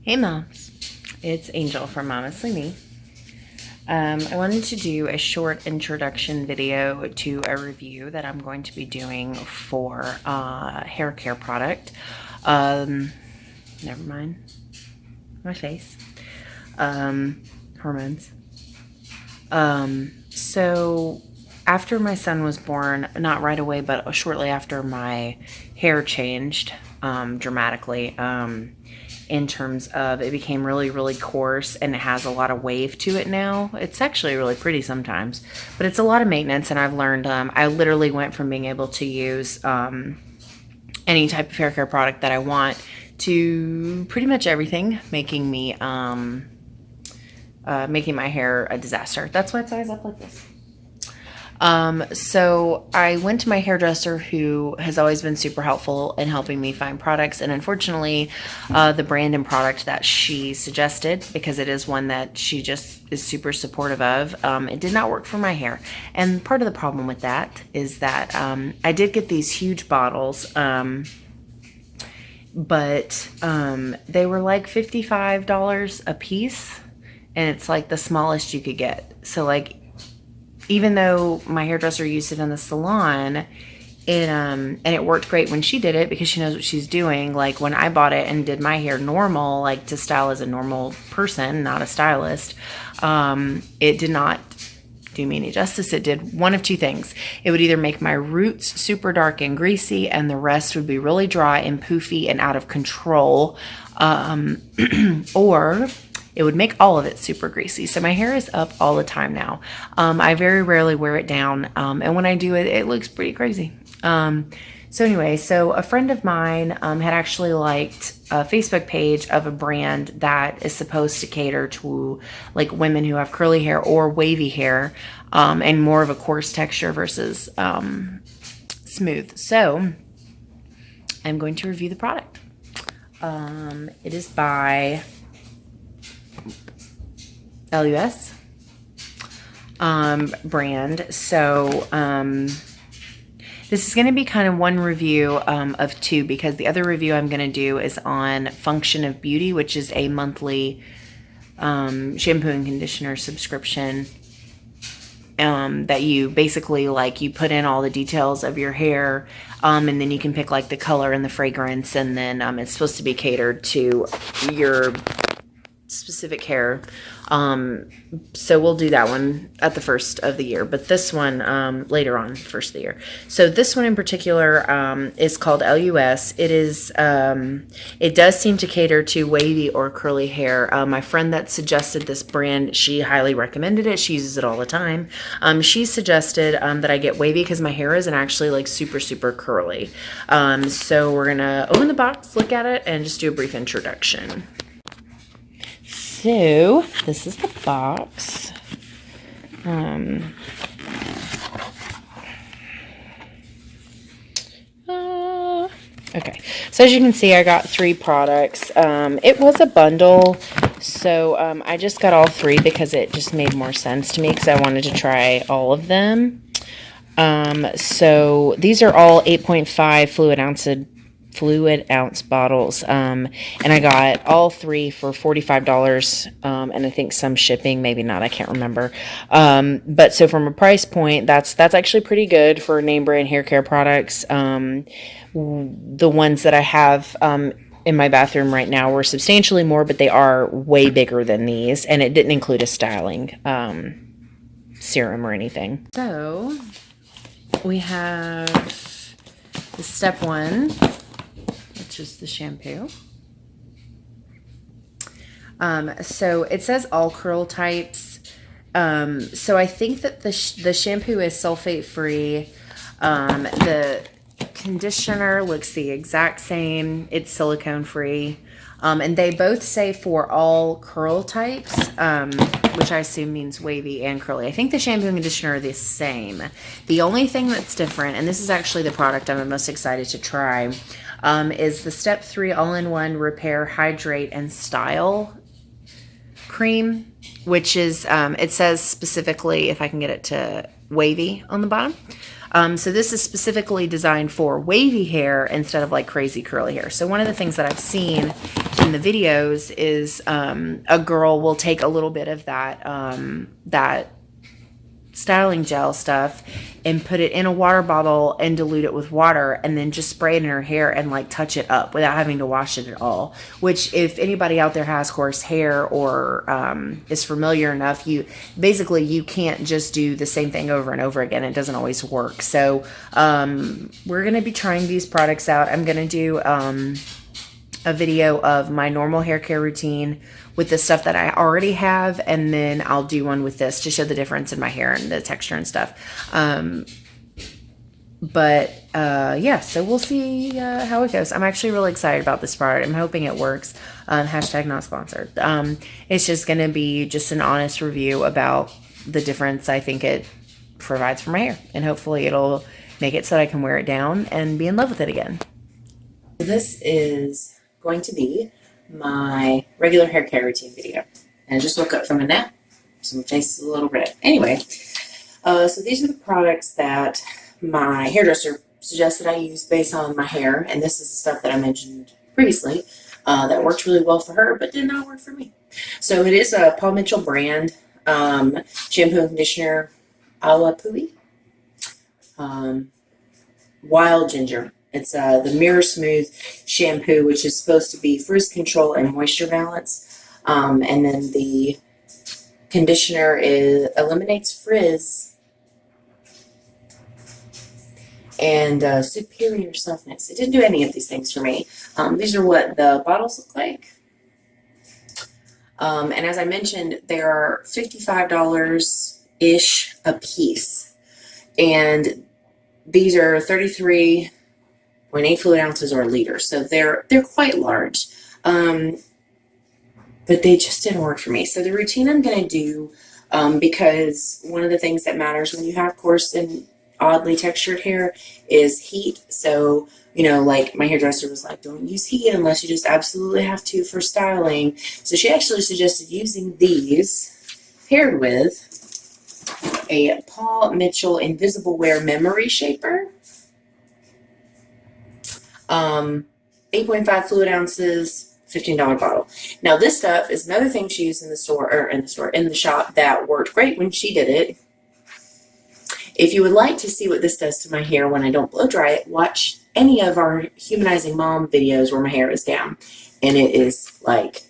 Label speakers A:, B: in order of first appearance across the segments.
A: Hey moms, it's Angel from Momestly. I wanted to do a short introduction video to a review that I'm going to be doing for hair care product. Never mind, my face. Hormones. So after my son was born, not right away, but shortly after, my hair changed dramatically. In terms of it became really, really coarse, and it has a lot of wave to it now. It's actually really pretty sometimes, but it's a lot of maintenance, and I've learned, I literally went from being able to use any type of hair care product that I want to pretty much everything, making my hair a disaster. That's why it's always up like this. So I went to my hairdresser, who has always been super helpful in helping me find products. And unfortunately, the brand and product that she suggested, because it is one that she just is super supportive of, it did not work for my hair. And part of the problem with that is that, I did get these huge bottles, but they were like $55 a piece, and it's like the smallest you could get. So like, even though my hairdresser used it in the salon, and it worked great when she did it because she knows what she's doing. Like when I bought it and did my hair normal, like to style as a normal person, not a stylist, it did not do me any justice. It did one of two things. It would either make my roots super dark and greasy, and the rest would be really dry and poofy and out of control, or it would make all of it super greasy. So my hair is up all the time now. I very rarely wear it down. And when I do it, it looks pretty crazy. So anyway, so a friend of mine had actually liked a Facebook page of a brand that is supposed to cater to like women who have curly hair or wavy hair, and more of a coarse texture versus smooth. So I'm going to review the product. It is by LUS brand. So this is going to be kind of one review of two, because the other review I'm going to do is on Function of Beauty, which is a monthly shampoo and conditioner subscription, that you basically, like, you put in all the details of your hair, and then you can pick like the color and the fragrance, and then it's supposed to be catered to your specific hair. So we'll do that one at the first of the year, but this one later on, first of the year. So this one in particular is called LUS. It is it does seem to cater to wavy or curly hair. My friend that suggested this brand, she highly recommended it. She uses it all the time. She suggested that I get wavy because my hair isn't actually like super curly. So we're gonna open the box, look at it, and just do a brief introduction. So this is the box. Okay, so as you can see, I got 3 products. It was a bundle, so I just got all 3 because it just made more sense to me, because I wanted to try all of them. So these are all 8.5 fluid ounce bottles, and I got all 3 for $45, and I think some shipping, maybe not, I can't remember. But so from a price point, that's actually pretty good for name brand hair care products. The ones that I have in my bathroom right now were substantially more, but they are way bigger than these, and it didn't include a styling serum or anything. So we have the step 1, which is the shampoo. So it says all curl types. So I think that the shampoo is sulfate free. The conditioner looks the exact same. It's silicone free. And they both say for all curl types, which I assume means wavy and curly. I think the shampoo and conditioner are the same. The only thing that's different, and this is actually the product I'm most excited to try, is the Step 3 All-in-One Repair, Hydrate, and Style Cream, which is, it says specifically, if I can get it to wavy on the bottom. So this is specifically designed for wavy hair instead of like crazy curly hair. So one of the things that I've seen in the videos is a girl will take a little bit of that styling gel stuff and put it in a water bottle and dilute it with water and then just spray it in her hair and like touch it up without having to wash it at all. Which, if anybody out there has coarse hair or is familiar enough, you can't just do the same thing over and over again. It doesn't always work. So we're going to be trying these products out. I'm going to do a video of my normal hair care routine with the stuff that I already have, and then I'll do one with this to show the difference in my hair and the texture and stuff. Yeah, so we'll see how it goes. I'm actually really excited about this product. I'm hoping it works. Hashtag not sponsored. It's just going to be just an honest review about the difference I think it provides for my hair, and hopefully it'll make it so that I can wear it down and be in love with it again. This is going to be my regular hair care routine video. And I just woke up from a nap, so my face is a little red. Anyway, so these are the products that my hairdresser suggested I use based on my hair, and this is the stuff that I mentioned previously that worked really well for her but did not work for me. So it is a Paul Mitchell brand shampoo and conditioner, a la Pui. Wild Ginger. It's the Mirror Smooth shampoo, which is supposed to be frizz control and moisture balance. And then the conditioner eliminates frizz and superior softness. It didn't do any of these things for me. These are what the bottles look like. And as I mentioned, they are $55-ish a piece. And these are 33.8 fluid ounces or a liter. So they're quite large. But they just didn't work for me. So the routine I'm going to do, because one of the things that matters when you have coarse and oddly textured hair is heat. So, like my hairdresser was like, don't use heat unless you just absolutely have to for styling. So she actually suggested using these paired with a Paul Mitchell Invisible Wear Memory Shaper. 8.5 fluid ounces, $15 bottle. Now this stuff is another thing she used in the shop that worked great when she did it. If you would like to see what this does to my hair when I don't blow dry it, watch any of our Humanizing Mom videos where my hair is down. And it is like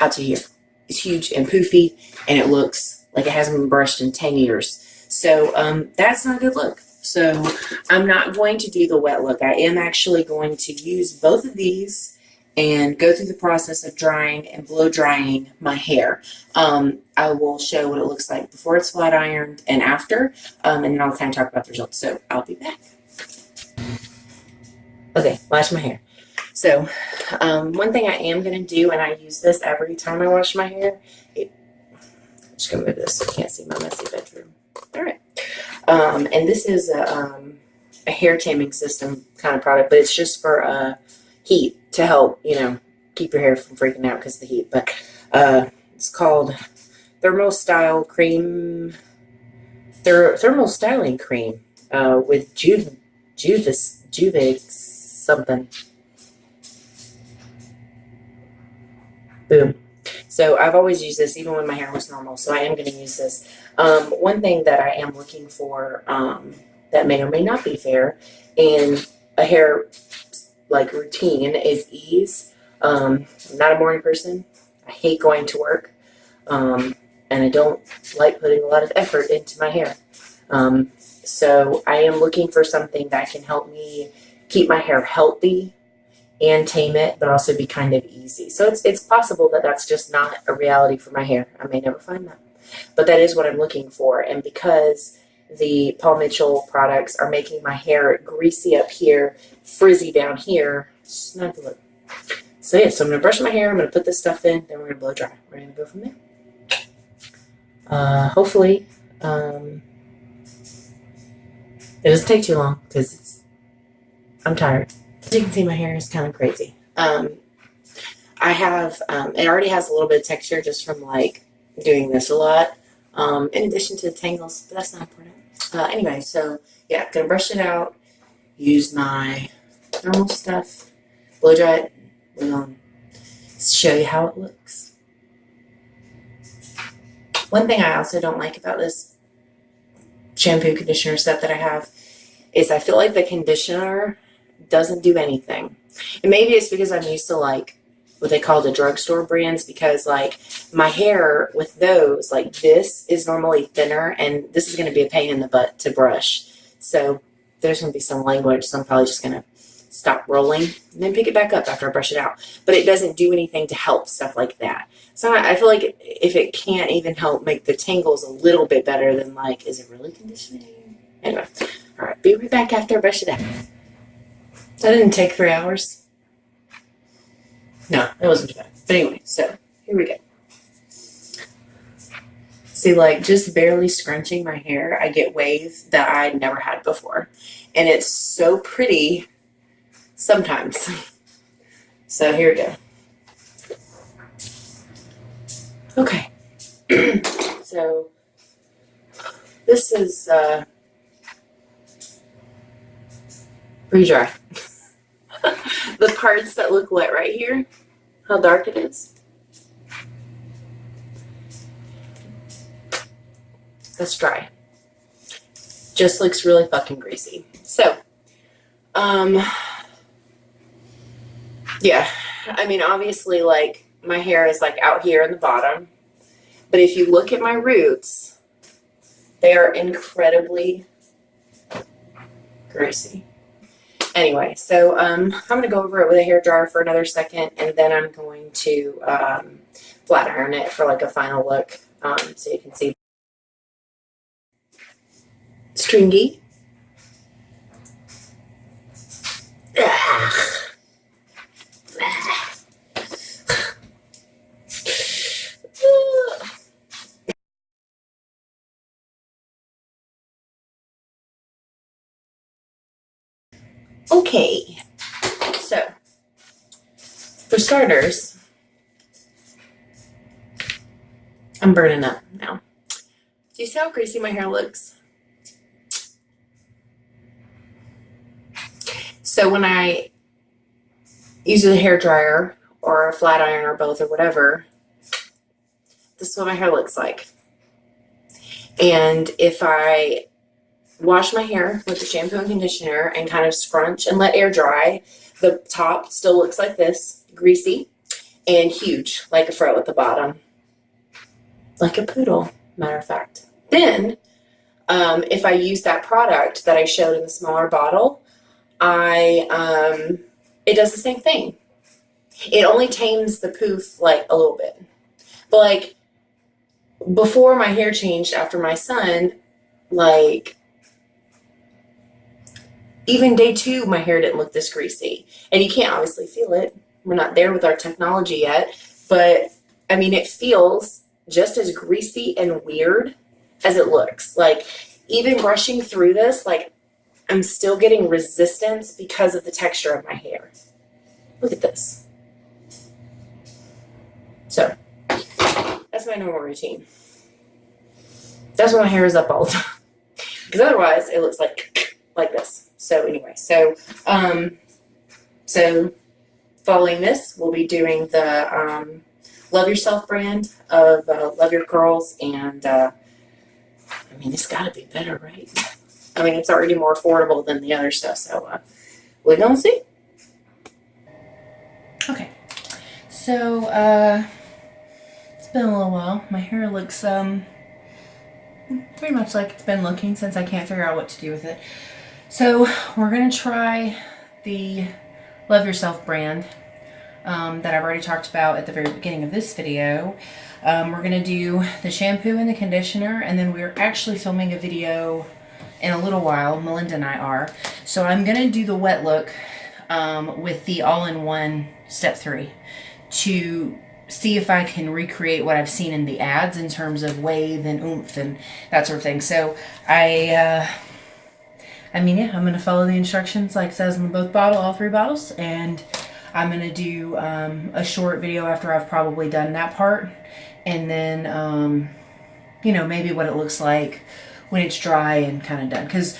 A: out to here. It's huge and poofy, and it looks like it hasn't been brushed in 10 years. So that's not a good look. So I'm not going to do the wet look. I am actually going to use both of these and go through the process of drying and blow drying my hair. I will show what it looks like before it's flat ironed and after, and then I'll kind of talk about the results. So I'll be back. Okay, wash my hair. So one thing I am going to do, and I use this every time I wash my hair, just going to move this so you can't see my messy bedroom. All right. And this is a hair taming system kind of product, but it's just for heat to help, keep your hair from freaking out because of the heat. But it's called Thermal Styling Cream with Juvic something. Boom. So I've always used this even when my hair was normal, so I am going to use this. One thing that I am looking for that may or may not be fair in a hair routine is ease. I'm not a morning person. I hate going to work, and I don't like putting a lot of effort into my hair. So I am looking for something that can help me keep my hair healthy and tame it, but also be kind of easy. So it's possible that that's just not a reality for my hair. I may never find that. But that is what I'm looking for. And because the Paul Mitchell products are making my hair greasy up here, frizzy down here, snuggle it. So yeah, so I'm going to brush my hair, I'm going to put this stuff in, then we're going to blow dry. We're going to go from there. Hopefully, it doesn't take too long because I'm tired. As you can see, my hair is kind of crazy. I have, it already has a little bit of texture just from doing this a lot, in addition to the tangles, but that's not important. Anyway, so yeah, gonna brush it out, use my thermal stuff, blow dry it, move on. show you how it looks. One thing I also don't like about this shampoo conditioner set that I have is I feel like the conditioner doesn't do anything. And maybe it's because I'm used to like what they call the drugstore brands, because like my hair with those, like this is normally thinner and this is going to be a pain in the butt to brush. So there's going to be some language, so I'm probably just going to stop rolling and then pick it back up after I brush it out. But it doesn't do anything to help stuff like that. So I feel like if it can't even help make the tangles a little bit better, then like, is it really conditioning? Anyway, all right, be right back after I brush it out. That didn't take 3 hours. No, it wasn't too bad. But anyway, so here we go. See, like just barely scrunching my hair, I get waves that I never had before. And it's so pretty sometimes. So here we go. Okay. So this is pretty dry. The parts that look wet right here, how dark it is. That's dry. Just looks really fucking greasy. So, yeah, I mean, obviously, like, my hair is, like, out here in the bottom. But if you look at my roots, they are incredibly greasy. Anyway, so I'm going to go over it with a hairdryer for another second, and then I'm going to flat iron it for, like, a final look, so you can see. Stringy. Okay, so for starters, I'm burning up now. Do you see how greasy my hair looks? So when I use a hairdryer or a flat iron or both or whatever, this is what my hair looks like. And if I wash my hair with the shampoo and conditioner and kind of scrunch and let air dry, the top still looks like this, greasy and huge, like a fro at the bottom. Like a poodle, matter of fact. Then, if I use that product that I showed in the smaller bottle, it does the same thing. It only tames the poof like a little bit. But like before my hair changed after my son, like even day 2, my hair didn't look this greasy. And you can't obviously feel it. We're not there with our technology yet. But I mean, it feels just as greasy and weird as it looks. Like even brushing through this, like I'm still getting resistance because of the texture of my hair. Look at this. So that's my normal routine. That's when my hair is up all the time. Because otherwise it looks like this. So anyway, so following this, we'll be doing the Love Yourself brand of Love Your Curls, and I mean, it's got to be better, right? I mean, it's already more affordable than the other stuff, so we're gonna see. Okay, so it's been a little while. My hair looks pretty much like it's been looking since I can't figure out what to do with it. So we're gonna try the Love Yourself brand that I've already talked about at the very beginning of this video. We're gonna do the shampoo and the conditioner, and then we're actually filming a video in a little while. Melinda and I are. So I'm gonna do the wet look with the all-in-one step 3 to see if I can recreate what I've seen in the ads in terms of wave and oomph and that sort of thing. So I mean, yeah, I'm going to follow the instructions like it says in both all 3 bottles, and I'm going to do a short video after I've probably done that part, and then, you know, maybe what it looks like when it's dry and kind of done. Because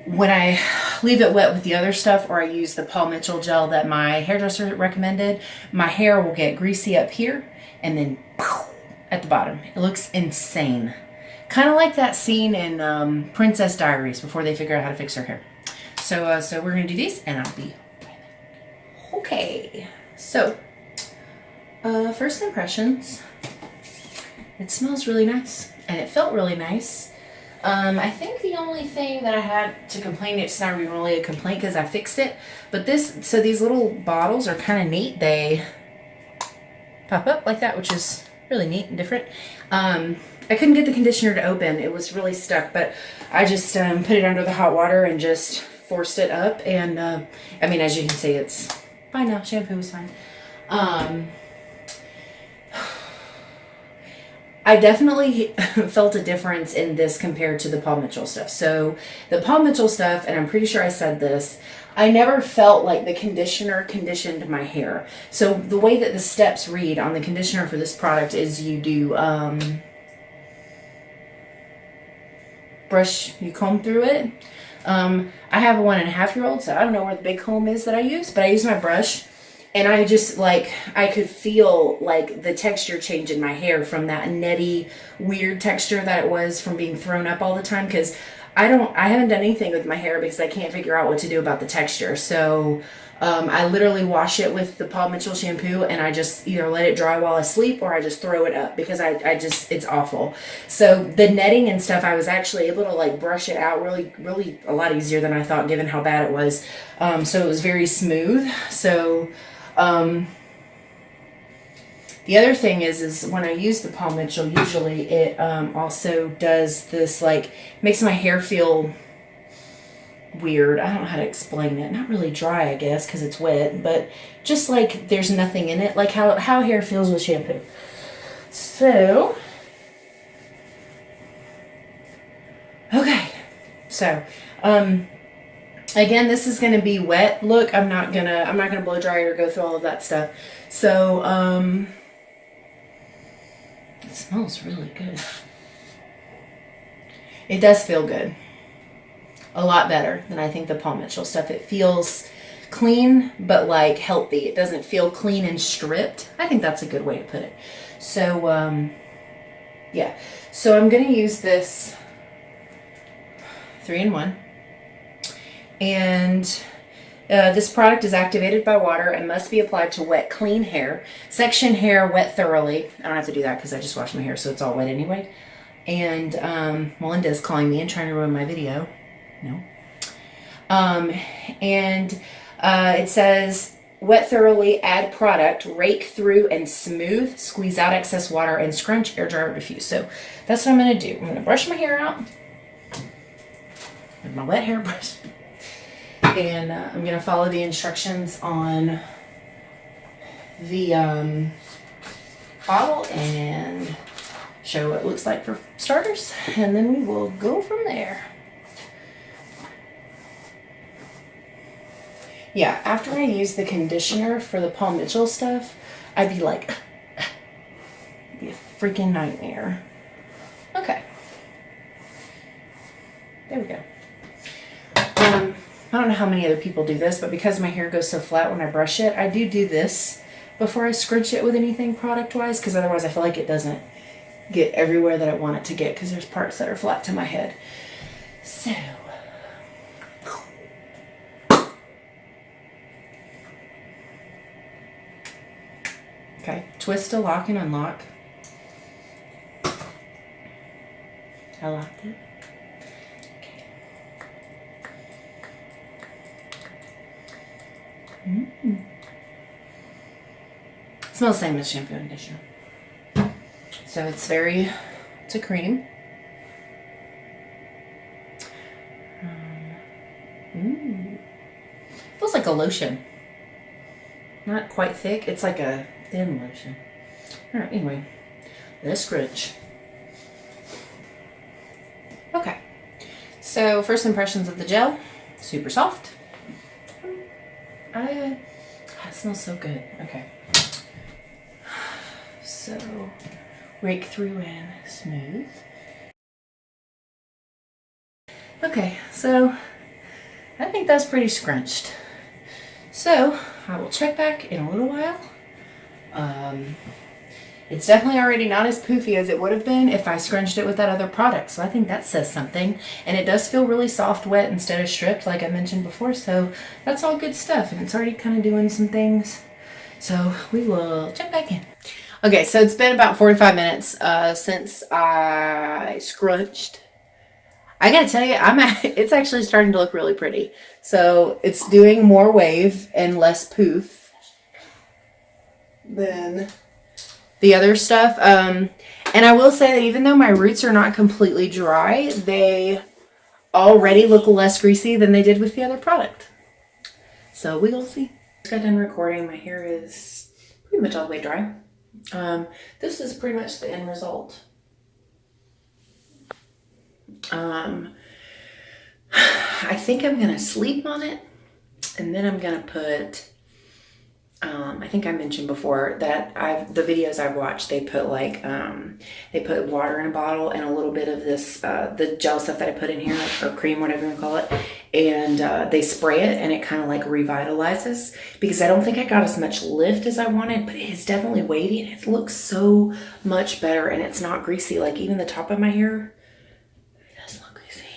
A: when I leave it wet with the other stuff, or I use the Paul Mitchell gel that my hairdresser recommended, my hair will get greasy up here and then at the bottom. It looks insane. Kind of like that scene in Princess Diaries before they figure out how to fix her hair. So we're going to do these, and I'll be okay. So, first impressions. It smells really nice, and it felt really nice. I think the only thing that I had to complain, it's not even really a complaint because I fixed it, but so these little bottles are kind of neat. They pop up like that, which is really neat and different. I couldn't get the conditioner to open. It was really stuck, but I just put it under the hot water and just forced it up. And I mean, as you can see, it's fine now. Shampoo is fine. I definitely felt a difference in this compared to the Paul Mitchell stuff. So the Paul Mitchell stuff, and I'm pretty sure I said this, I never felt like the conditioner conditioned my hair. So the way that the steps read on the conditioner for this product is you do brush, you comb through it. I have a 1.5-year-old, so I don't know where the big comb is that I use, but I use my brush. And I just, like, I could feel, like, the texture change in my hair from that netty, weird texture that it was from being thrown up all the time. Because I haven't done anything with my hair because I can't figure out what to do about the texture. So I literally wash it with the Paul Mitchell shampoo, and I just either let it dry while I sleep or I just throw it up because I just, it's awful. So the netting and stuff, I was actually able to, like, brush it out really a lot easier than I thought given how bad it was. So it was very smooth. So... the other thing is when I use the Paul Mitchell, usually it also does this, like, makes my hair feel weird. I don't know how to explain it. Not really dry, I guess, because it's wet, but just like there's nothing in it, like how hair feels with shampoo. So, okay. So, again, this is going to be wet. Look, I'm not gonna blow dry or go through all of that stuff. So, it smells really good. It does feel good. A lot better than I think the Paul Mitchell stuff. It feels clean, but like healthy. It doesn't feel clean and stripped. I think that's a good way to put it. So, yeah. So I'm going to use this 3-in-1. And this product is activated by water and must be applied to wet, clean hair. Section hair wet thoroughly. I don't have to do that because I just washed my hair, so it's all wet anyway. And Melinda's calling me and trying to ruin my video. No. And it says, wet thoroughly, add product, rake through and smooth, squeeze out excess water, and scrunch, air dry, or diffuse. So that's what I'm going to do. I'm going to brush my hair out with my wet hairbrush. And I'm going to follow the instructions on the bottle and show what it looks like for starters. And then we will go from there. Yeah, after I use the conditioner for the Paul Mitchell stuff, I'd be like, it'd be a freaking nightmare. Okay. There we go. I don't know how many other people do this, but because my hair goes so flat when I brush it, I do this before I scrunch it with anything product-wise, because otherwise I feel like it doesn't get everywhere that I want it to get, because there's parts that are flat to my head. So... okay, twist to lock and unlock. I locked it. Okay. Smells the same as shampoo and conditioner. So it's a cream. Feels like a lotion. Not quite thick. It's like a thin lotion. Alright, anyway. Let's scrunch. Okay. So, first impressions of the gel. Super soft. It smells so good. Okay. So, rake through and smooth. Okay, so I think that's pretty scrunched. So I will check back in a little while. It's definitely already not as poofy as it would have been if I scrunched it with that other product. So I think that says something. And it does feel really soft, wet instead of stripped like I mentioned before. So that's all good stuff. And it's already kind of doing some things. So we will check back in. Okay, so it's been about 45 minutes since I scrunched. I gotta tell you, it's actually starting to look really pretty. So it's doing more wave and less poof than the other stuff. And I will say that even though my roots are not completely dry, they already look less greasy than they did with the other product. So we will see. Just got done recording. My hair is pretty much all the way dry. This is pretty much the end result. I think I'm gonna sleep on it, and then I'm gonna put I think I mentioned before that the videos I've watched, they put like they put water in a bottle and a little bit of this the gel stuff that I put in here, or cream, whatever you want to call it, and they spray it and it kind of like revitalizes, because I don't think I got as much lift as I wanted, but it is definitely wavy and it looks so much better, and it's not greasy. Like even the top of my hair, it doesn't look greasy.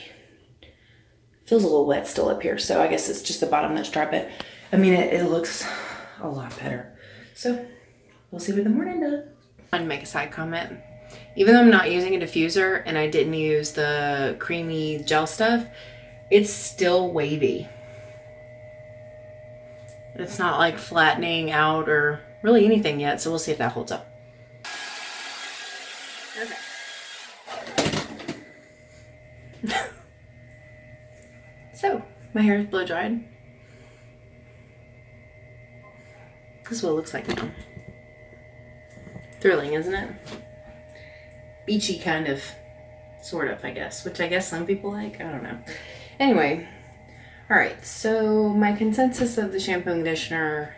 A: Feels a little wet still up here, so I guess it's just the bottom that's dry, but I mean it looks a lot better. So we'll see what the morning does. I want to make a side comment. Even though I'm not using a diffuser and I didn't use the creamy gel stuff, it's still wavy. It's not like flattening out or really anything yet, so we'll see if that holds up. Okay. So my hair is blow dried. This is what it looks like now. Thrilling, isn't it? Beachy kind of, sort of, I guess. Which I guess some people like. I don't know. Anyway. Alright, so my consensus of the shampoo and conditioner.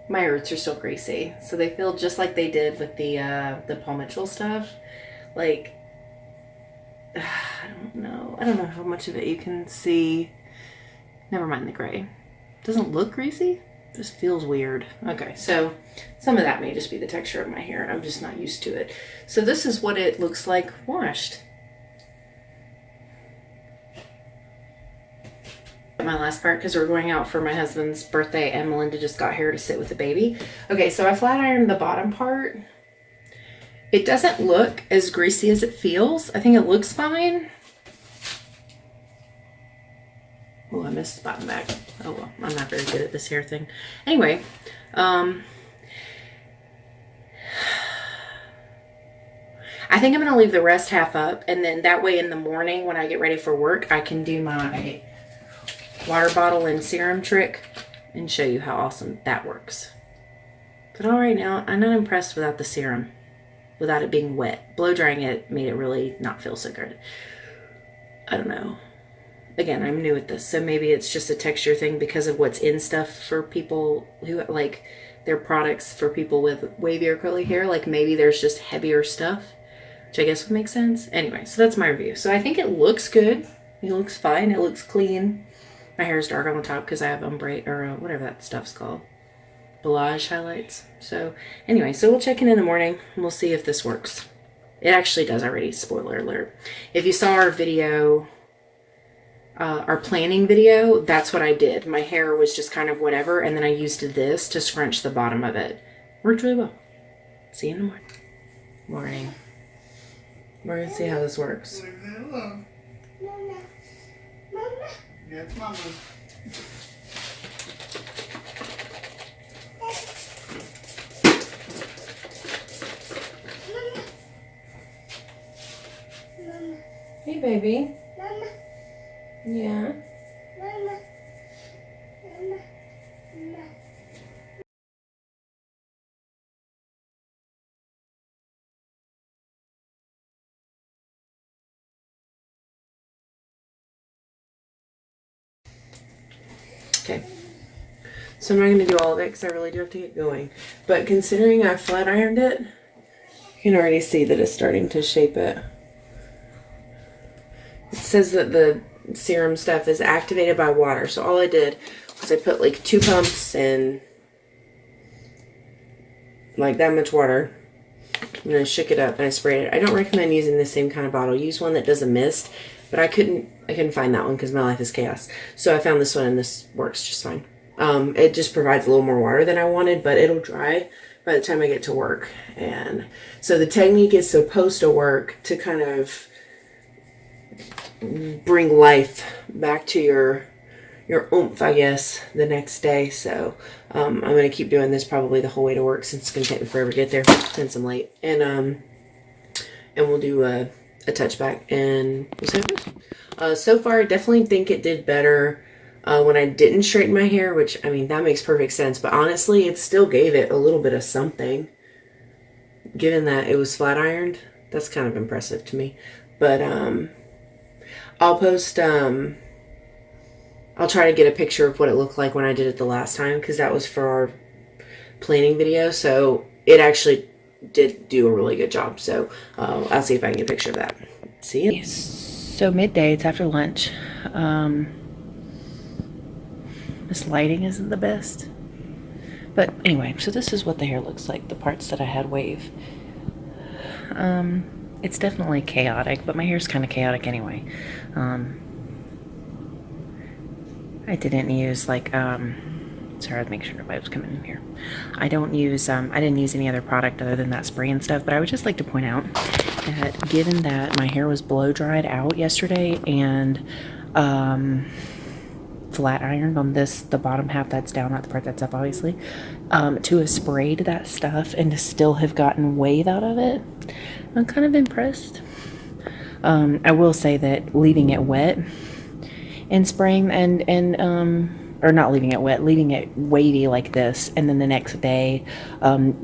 A: My roots are still greasy. So they feel just like they did with the Paul Mitchell stuff. Like, I don't know. I don't know how much of it you can see. Never mind the gray. Doesn't look greasy. Just feels weird. Okay, so some of that may just be the texture of my hair. I'm just not used to it. So this is what it looks like washed. My last part, because we're going out for my husband's birthday and Melinda just got here to sit with the baby. Okay, so I flat ironed the bottom part. It doesn't look as greasy as it feels. I think it looks fine. Oh, I missed the bottom back. Oh well, I'm not very good at this hair thing. Anyway, I think I'm going to leave the rest half up, and then that way in the morning when I get ready for work, I can do my water bottle and serum trick and show you how awesome that works. But all right now, I'm not impressed without the serum, without it being wet. Blow drying it made it really not feel so good. I don't know. Again, I'm new at this, so maybe it's just a texture thing because of what's in stuff for people who like their products for people with wavy or curly hair. Like maybe there's just heavier stuff, which I guess would make sense. Anyway, so that's my review. So I think it looks good. It looks fine. It looks clean. My hair is dark on the top because I have ombre or whatever that stuff's called. Balayage highlights. So anyway, so we'll check in the morning and we'll see if this works. It actually does already, spoiler alert. If you saw our video, our planning video, that's what I did. My hair was just kind of whatever, and then I used this to scrunch the bottom of it. Worked really well. See you in the morning. Morning. We're gonna see how this works.
B: Hello. Mama. Mama. Yeah, it's Mama. Mama.
A: Hey, baby.
B: Mama.
A: Yeah.
B: Mama. Mama. Mama.
A: Okay. So I'm not going to do all of it because I really do have to get going. But considering I flat ironed it, you can already see that it's starting to shape it. It says that serum stuff is activated by water. So all I did was I put like 2 pumps and like that much water. And I shook it up and I sprayed it. I don't recommend using the same kind of bottle. Use one that doesn't mist, but I couldn't find that one because my life is chaos. So I found this one and this works just fine. It just provides a little more water than I wanted, but it'll dry by the time I get to work. And so the technique is supposed to work to kind of bring life back to your oomph, I guess, the next day. So I'm going to keep doing this probably the whole way to work since it's going to take me forever to get there since I'm late. And we'll do a touchback and we'll see how it goes. So far, I definitely think it did better when I didn't straighten my hair, which, I mean, that makes perfect sense. But honestly, it still gave it a little bit of something. Given that it was flat ironed, that's kind of impressive to me. But I'll post... I'll try to get a picture of what it looked like when I did it the last time, because that was for our planning video. So it actually did do a really good job. So I'll see if I can get a picture of that. See you. So midday, it's after lunch. This lighting isn't the best. But anyway, so this is what the hair looks like, the parts that I had wave. It's definitely chaotic, but my hair's kind of chaotic anyway. I didn't use like, sorry, I'd make sure nobody was coming in here. I didn't use any other product other than that spray and stuff, but I would just like to point out that given that my hair was blow dried out yesterday and flat ironed on the bottom half that's down, not the part that's up, obviously, to have sprayed that stuff and to still have gotten wave out of it, I'm kind of impressed. I will say that leaving it wet and spraying or not leaving it wet, leaving it wavy like this, and then the next day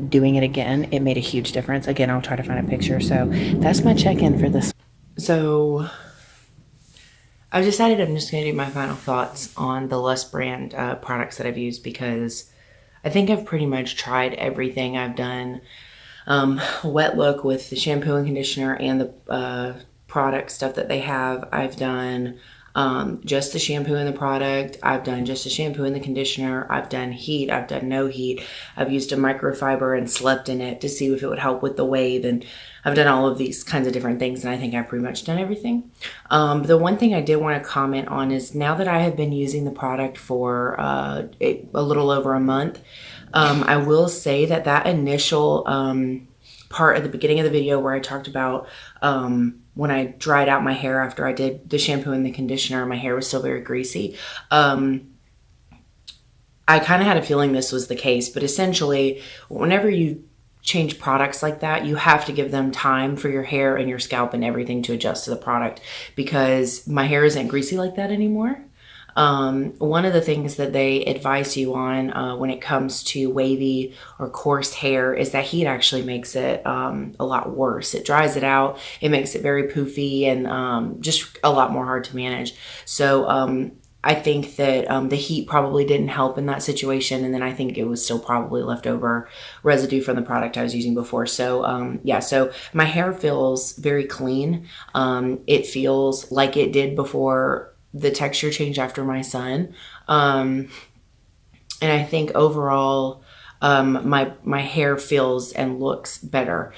A: doing it again, it made a huge difference. Again, I'll try to find a picture. So that's my check-in for this. So I've decided I'm just going to do my final thoughts on the LUS brand products that I've used, because I think I've pretty much tried everything. I've done wet look with the shampoo and conditioner and the product stuff that they have. I've done just the shampoo and the product. I've done just the shampoo and the conditioner. I've done heat. I've done no heat. I've used a microfiber and slept in it to see if it would help with the wave. And I've done all of these kinds of different things. And I think I've pretty much done everything. The one thing I did want to comment on is now that I have been using the product for a little over a month, I will say that initial part at the beginning of the video where I talked about when I dried out my hair after I did the shampoo and the conditioner, my hair was still very greasy. I kind of had a feeling this was the case, but essentially whenever you change products like that, you have to give them time for your hair and your scalp and everything to adjust to the product, because my hair isn't greasy like that anymore. One of the things that they advise you on when it comes to wavy or coarse hair is that heat actually makes it a lot worse. It dries it out. It makes it very poofy and just a lot more hard to manage. So I think that the heat probably didn't help in that situation. And then I think it was still probably leftover residue from the product I was using before. So yeah, so my hair feels very clean. It feels like it did before the texture change after my son. And I think overall, my hair feels and looks better.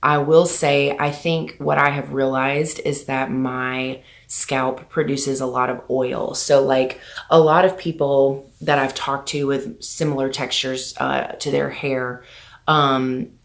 A: I will say, I think what I have realized is that my scalp produces a lot of oil. So like a lot of people that I've talked to with similar textures to their hair,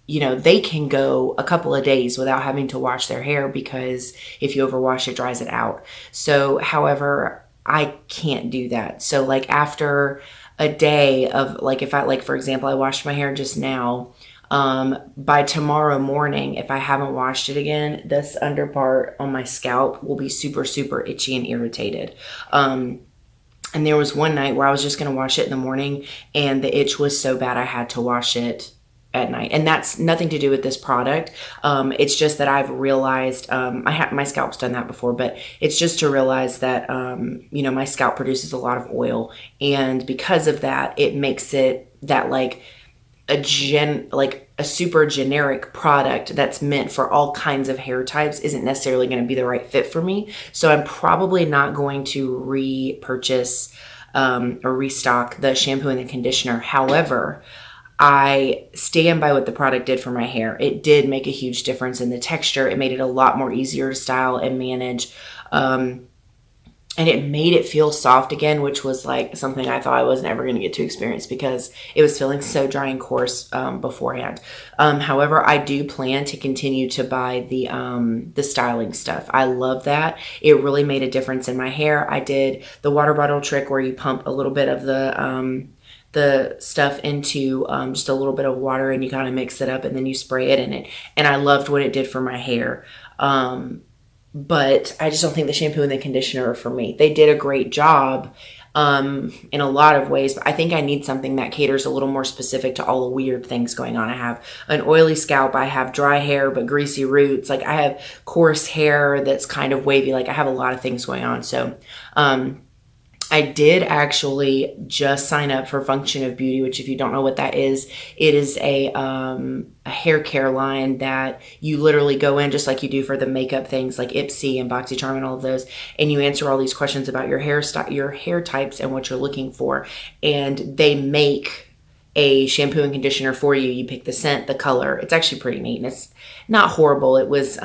A: you know, they can go a couple of days without having to wash their hair, because if you overwash it, dries it out. So, however, I can't do that. So like after a day of like, if I, like, for example, I washed my hair just now, by tomorrow morning, if I haven't washed it again, this under part on my scalp will be super, super itchy and irritated. And there was one night where I was just going to wash it in the morning and the itch was so bad I had to wash it at night. And that's nothing to do with this product. It's just that I've realized, my scalp's done that before, but it's just to realize that, you know, my scalp produces a lot of oil. And because of that, it makes it that like, a super generic product that's meant for all kinds of hair types isn't necessarily going to be the right fit for me. So I'm probably not going to repurchase or restock the shampoo and the conditioner. However, I stand by what the product did for my hair. It did make a huge difference in the texture. It made it a lot more easier to style and manage. And it made it feel soft again, which was like something I thought I wasn't ever going to get to experience because it was feeling so dry and coarse beforehand. However, I do plan to continue to buy the styling stuff. I love that. It really made a difference in my hair. I did the water bottle trick where you pump a little bit of the stuff into just a little bit of water and you kind of mix it up and then you spray it in it. And I loved what it did for my hair. But I just don't think the shampoo and the conditioner are for me. They did a great job in a lot of ways, but I think I need something that caters a little more specific to all the weird things going on. I have an oily scalp. I have dry hair, but greasy roots. Like I have coarse hair that's kind of wavy. Like I have a lot of things going on. So, I did actually just sign up for Function of Beauty, which if you don't know what that is, it is a hair care line that you literally go in just like you do for the makeup things like Ipsy and BoxyCharm and all of those, and you answer all these questions about your hairstyle, your hair types and what you're looking for, and they make a shampoo and conditioner for you. You pick the scent, the color. It's actually pretty neat, and it's not horrible. It was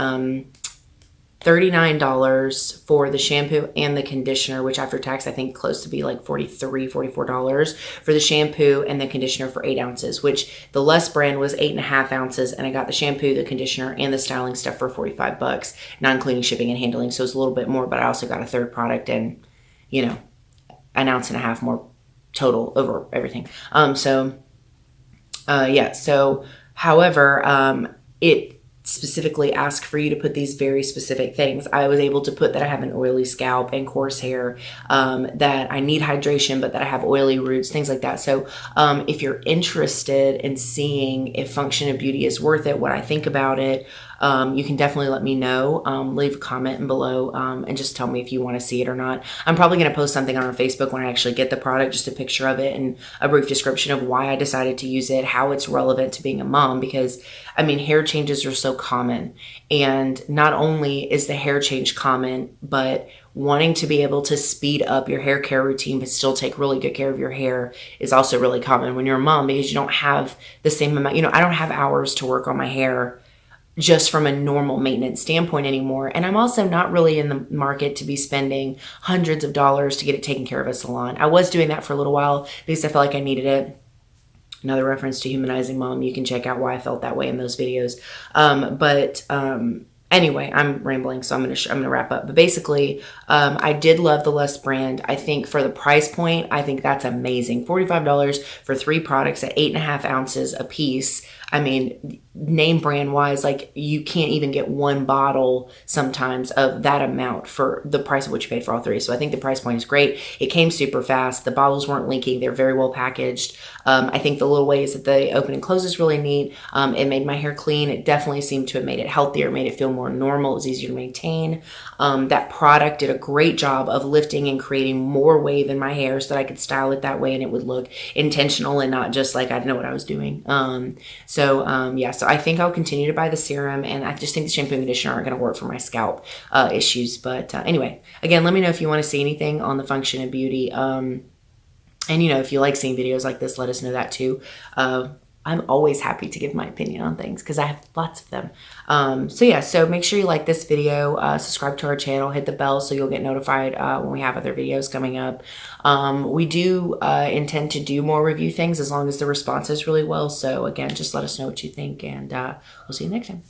A: $39 for the shampoo and the conditioner, which after tax, I think close to be like $43, $44 for the shampoo and the conditioner for 8 ounces, which the LUS brand was 8.5 ounces. And I got the shampoo, the conditioner, and the styling stuff for $45, not including shipping and handling. So it's a little bit more, but I also got a third product and, you know, 1.5 ounces more total over everything. However, it specifically ask for you to put these very specific things. I was able to put that I have an oily scalp and coarse hair, that I need hydration, but that I have oily roots, things like that. So if you're interested in seeing if Function of Beauty is worth it, what I think about it, you can definitely let me know. Leave a comment below and just tell me if you want to see it or not. I'm probably going to post something on our Facebook when I actually get the product, just a picture of it and a brief description of why I decided to use it, how it's relevant to being a mom, because I mean, hair changes are so common. And not only is the hair change common, but wanting to be able to speed up your hair care routine but still take really good care of your hair is also really common when you're a mom, because you don't have the same amount, I don't have hours to work on my hair just from a normal maintenance standpoint anymore. And I'm also not really in the market to be spending hundreds of dollars to get it taken care of at a salon. I was doing that for a little while because I felt like I needed it. Another reference to Humanizing Mom. You can check out why I felt that way in those videos. Anyway, I'm rambling, so I'm gonna wrap up. But basically, I did love the LUS brand. I think for the price point, I think that's amazing. $45 for 3 products at 8.5 ounces a piece. I mean, name brand wise, like you can't even get one bottle sometimes of that amount for the price of what you paid for all 3. So I think the price point is great. It came super fast. The bottles weren't leaking. They're very well packaged. I think the little ways that they open and close is really neat. It made my hair clean. It definitely seemed to have made it healthier, made it feel more normal. It was easier to maintain. That product did a great job of lifting and creating more wave in my hair so that I could style it that way and it would look intentional and not just like I didn't know what I was doing. So I think I'll continue to buy the serum, and I just think the shampoo and conditioner aren't going to work for my scalp issues. But anyway, again, let me know if you want to see anything on the Function of Beauty. And if you like seeing videos like this, let us know that too. I'm always happy to give my opinion on things because I have lots of them. So make sure you like this video, subscribe to our channel, hit the bell so you'll get notified when we have other videos coming up. We do intend to do more review things as long as the response is really well. So again, just let us know what you think, and we'll see you next time.